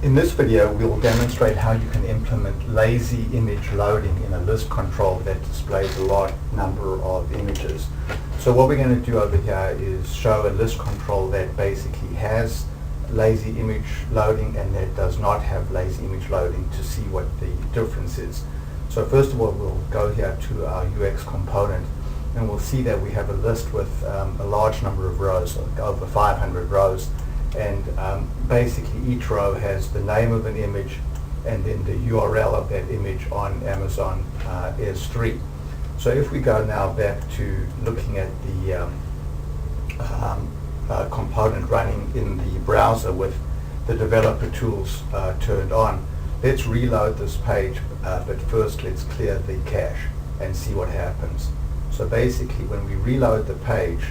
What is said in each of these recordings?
In this video, we'll demonstrate how you can implement lazy image loading in a list control that displays a large number of images. So what we're going to do over here is show a list control that basically has lazy image loading and that does not have lazy image loading to see what the difference is. So first of all, we'll go here to our UX component and we'll see that we have a list with a large number of rows, like over 500 rows. And basically each row has the name of an image and then the URL of that image on Amazon S3. So if we go now back to looking at the component running in the browser with the developer tools turned on, let's reload this page, but first let's clear the cache and see what happens. So basically when we reload the page,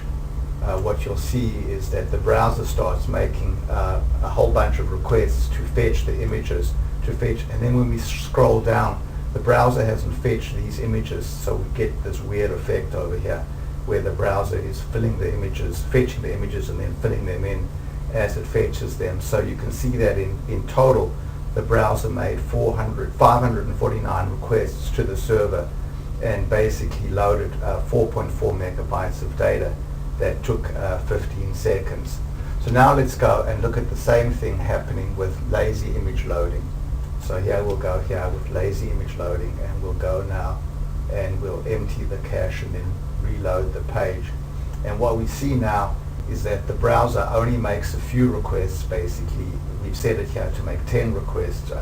what you'll see is that the browser starts making a whole bunch of requests to fetch the images, and then when we scroll down, the browser hasn't fetched these images, so we get this weird effect over here where the browser is filling the images, fetching the images and then filling them in as it fetches them. So you can see that in total the browser made 549 requests to the server and basically loaded 4.4 megabytes of data that took 15 seconds. So now let's go and look at the same thing happening with lazy image loading. So here we'll go here with lazy image loading and we'll go now and we'll empty the cache and then reload the page. And what we see now is that the browser only makes a few requests. Basically we've set it here to make 10 requests,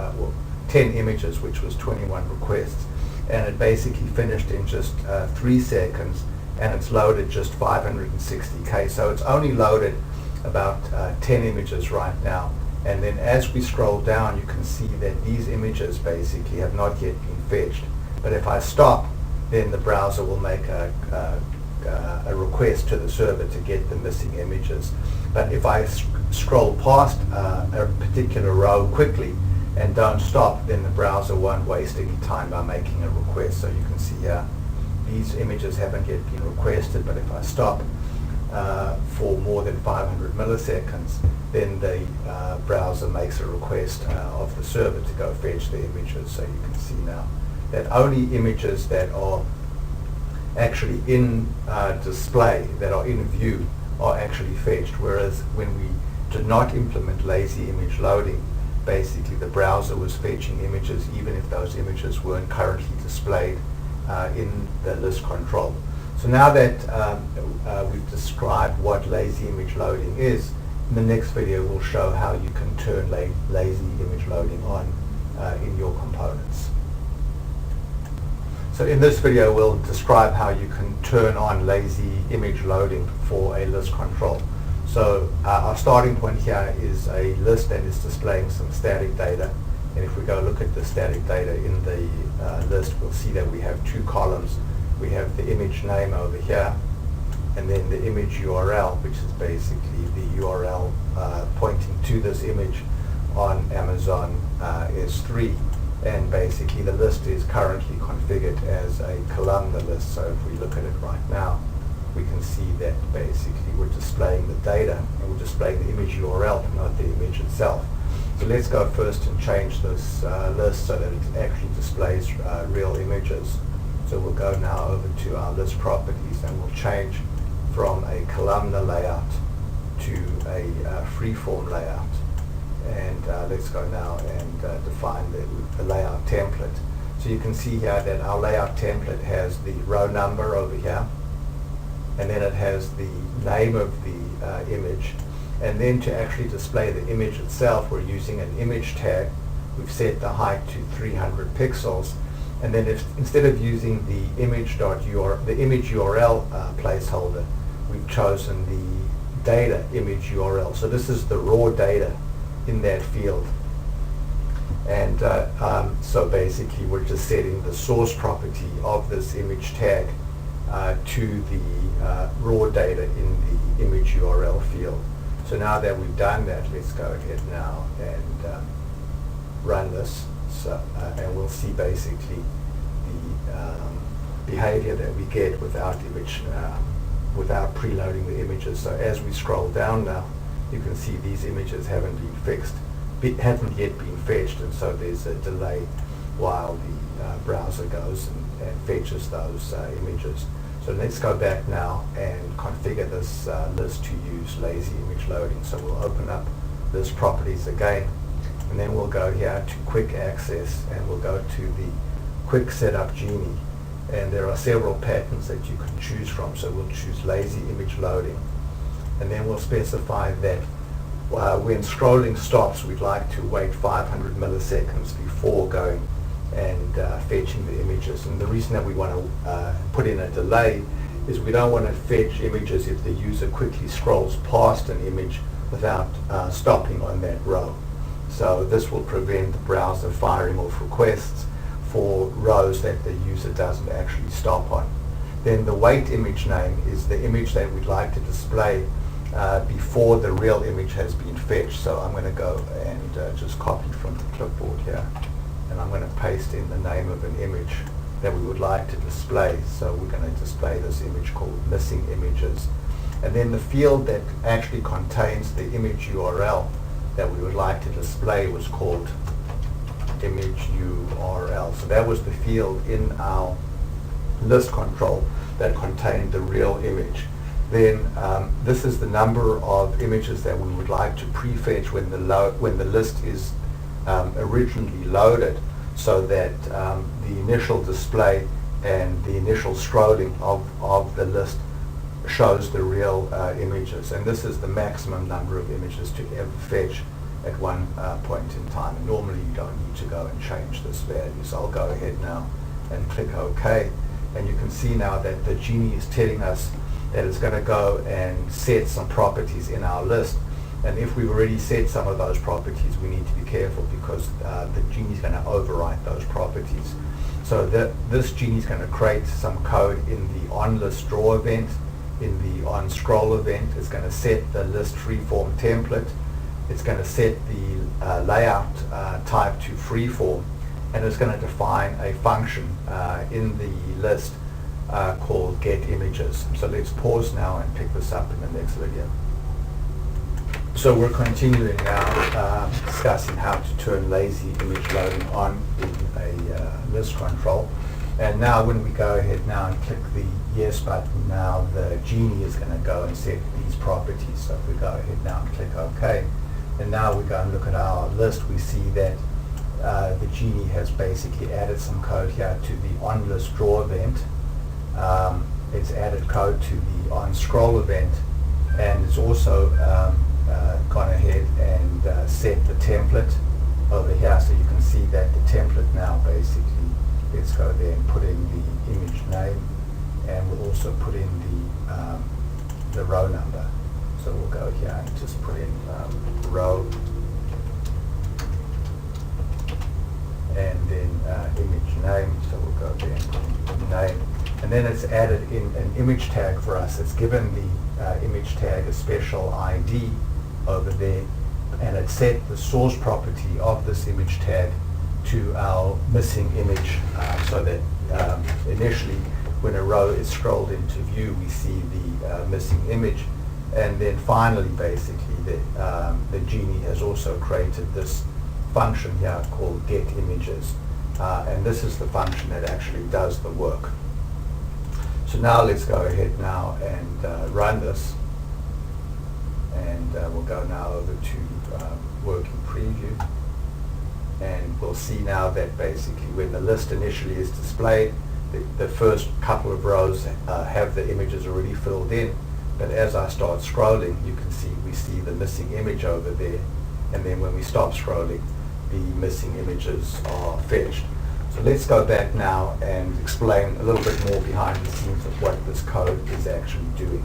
10 images, which was 21 requests, and it basically finished in just 3 seconds, and it's loaded just 560K. So it's only loaded about 10 images right now. And then as we scroll down, you can see that these images basically have not yet been fetched. But if I stop, then the browser will make a request to the server to get the missing images. But if I scroll past a particular row quickly and don't stop, then the browser won't waste any time by making a request. So you can see here, these images haven't yet been requested, but if I stop for more than 500 milliseconds, then the browser makes a request of the server to go fetch the images. So you can see now that only images that are actually in display, that are in view, are actually fetched, whereas when we did not implement lazy image loading, basically the browser was fetching images even if those images weren't currently displayed in the list control. So now that we've described what lazy image loading is, in the next video we'll show how you can turn lazy image loading on in your components. So in this video we'll describe how you can turn on lazy image loading for a list control. So our starting point here is a list that is displaying some static data. And if we go look at the static data in the list, we'll see that we have two columns. We have the image name over here, and then the image URL, which is basically the URL pointing to this image on Amazon S3. And basically the list is currently configured as a columnar list. So if we look at it right now, we can see that basically we're displaying the data and we're displaying the image URL, not the image itself. So let's go first and change this list so that it actually displays real images. So we'll go now over to our list properties and we'll change from a columnar layout to a freeform layout. And let's go now and define the layout template. So you can see here that our layout template has the row number over here, and then it has the name of the image. And then to actually display the image itself, we're using an image tag. We've set the height to 300 pixels. And then instead of using the image URL placeholder, we've chosen the data image URL. So this is the raw data in that field. And so basically we're just setting the source property of this image tag to the raw data in the image URL field. So now that we've done that, let's go ahead now and run this. So, and we'll see basically the behavior that we get without preloading the images. So as we scroll down now, you can see these images haven't been fixed hasn't yet been fetched, and so there's a delay while the browser goes and fetches those images. So let's go back now and configure this list to use lazy image loading. So we'll open up list properties again, and then we'll go here to quick access, and we'll go to the quick setup Genie. And there are several patterns that you can choose from, so we'll choose lazy image loading. And then we'll specify that when scrolling stops, we'd like to wait 500 milliseconds before going and fetching the images. And the reason that we want to put in a delay is we don't want to fetch images if the user quickly scrolls past an image without stopping on that row. So this will prevent the browser firing off requests for rows that the user doesn't actually stop on. Then the wait image name is the image that we'd like to display before the real image has been fetched. So I'm going to go and just copy from the clipboard here, and I'm going to paste in the name of an image that we would like to display. So we're going to display this image called missing images. And then the field that actually contains the image URL that we would like to display was called image URL. So that was the field in our list control that contained the real image. Then this is the number of images that we would like to prefetch when the list is originally loaded, so that the initial display and the initial scrolling of the list shows the real images. And this is the maximum number of images to ever fetch at one point in time. And normally you don't need to go and change this value. So I'll go ahead now and click OK. And you can see now that the Genie is telling us that it's going to go and set some properties in our list. And if we've already set some of those properties, we need to be careful, because the Genie is going to overwrite those properties. So this Genie is going to create some code in the onList draw event, in the onScroll event. It's going to set the list freeform template. It's going to set the layout type to freeform, and it's going to define a function in the list called getImages. So let's pause now and pick this up in the next video. So we're continuing now discussing how to turn lazy image loading on in a list control. And now when we go ahead now and click the yes button, now the Genie is going to go and set these properties. So if we go ahead now and click OK, and now we go and look at our list, we see that the Genie has basically added some code here to the onList draw event. It's added code to the onScroll event, and it's also gone ahead and set the template over here. So you can see that the template now basically, let's go there and put in the image name, and we'll also put in the row number. So we'll go here and just put in row, and then image name. So we'll go there and put in name. And then it's added in an image tag for us. It's given the image tag a special ID over there, and it set the source property of this image tag to our missing image, so that initially when a row is scrolled into view, we see the missing image. And then finally, basically, the Genie has also created this function here called getImages, and this is the function that actually does the work. So now let's go ahead now and run this, and we'll go now over to working preview, and we'll see now that basically when the list initially is displayed, the first couple of rows have the images already filled in. But as I start scrolling, you can see we see the missing image over there, and then when we stop scrolling, the missing images are fetched. So let's go back now and explain a little bit more behind the scenes of what this code is actually doing.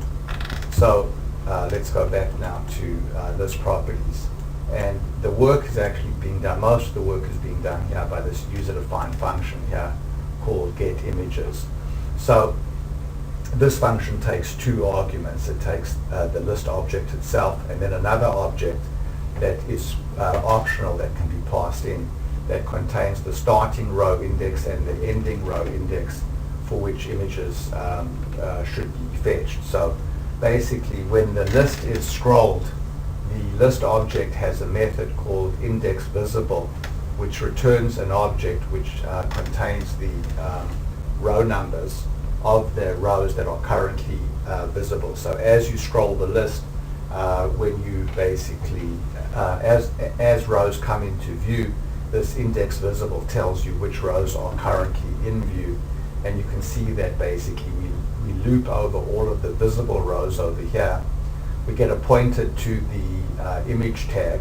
So let's go back now to list properties, and the work is actually being done, most of the work is being done here by this user-defined function here called getImages. So this function takes two arguments. It takes the list object itself, and then another object that is optional that can be passed in, that contains the starting row index and the ending row index for which images should be fetched. So basically when the list is scrolled, the list object has a method called index visible, which returns an object which contains the row numbers of the rows that are currently visible. So as you scroll the list, when you basically, as rows come into view, this index visible tells you which rows are currently in view. And you can see that basically we loop over all of the visible rows over here. We get a pointer to the image tag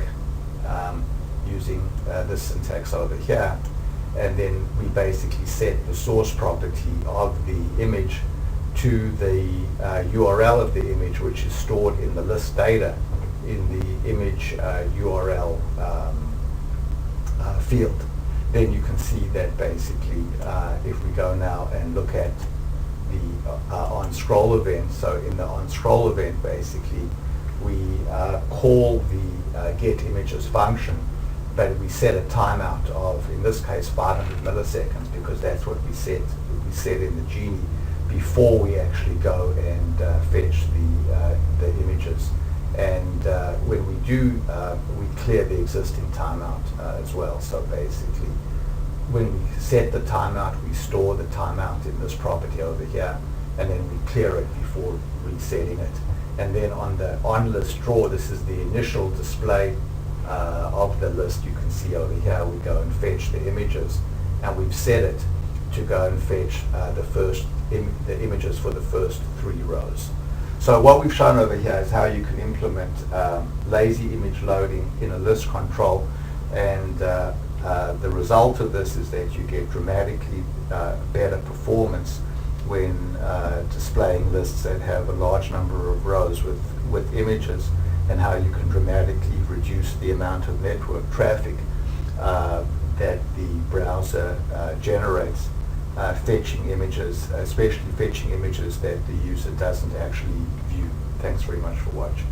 using this syntax over here. And then we basically set the source property of the image to the URL of the image, which is stored in the list data in the image URL field. Then you can see that basically if we go now and look at the on scroll event, so in the on scroll event basically we call the get images function, but we set a timeout of, in this case, 500 milliseconds, because that's what we set in the Genie before we actually go and fetch the images. And when we do, we clear the existing timeout as well. So basically, when we set the timeout, we store the timeout in this property over here, and then we clear it before resetting it. And then on the onList draw, this is the initial display of the list. You can see over here, we go and fetch the images, and we've set it to go and fetch the images for the first 3 rows. So what we've shown over here is how you can implement lazy image loading in a list control, and the result of this is that you get dramatically better performance when displaying lists that have a large number of rows with images, and how you can dramatically reduce the amount of network traffic that the browser generates fetching images, especially fetching images that the user doesn't actually view. Thanks very much for watching.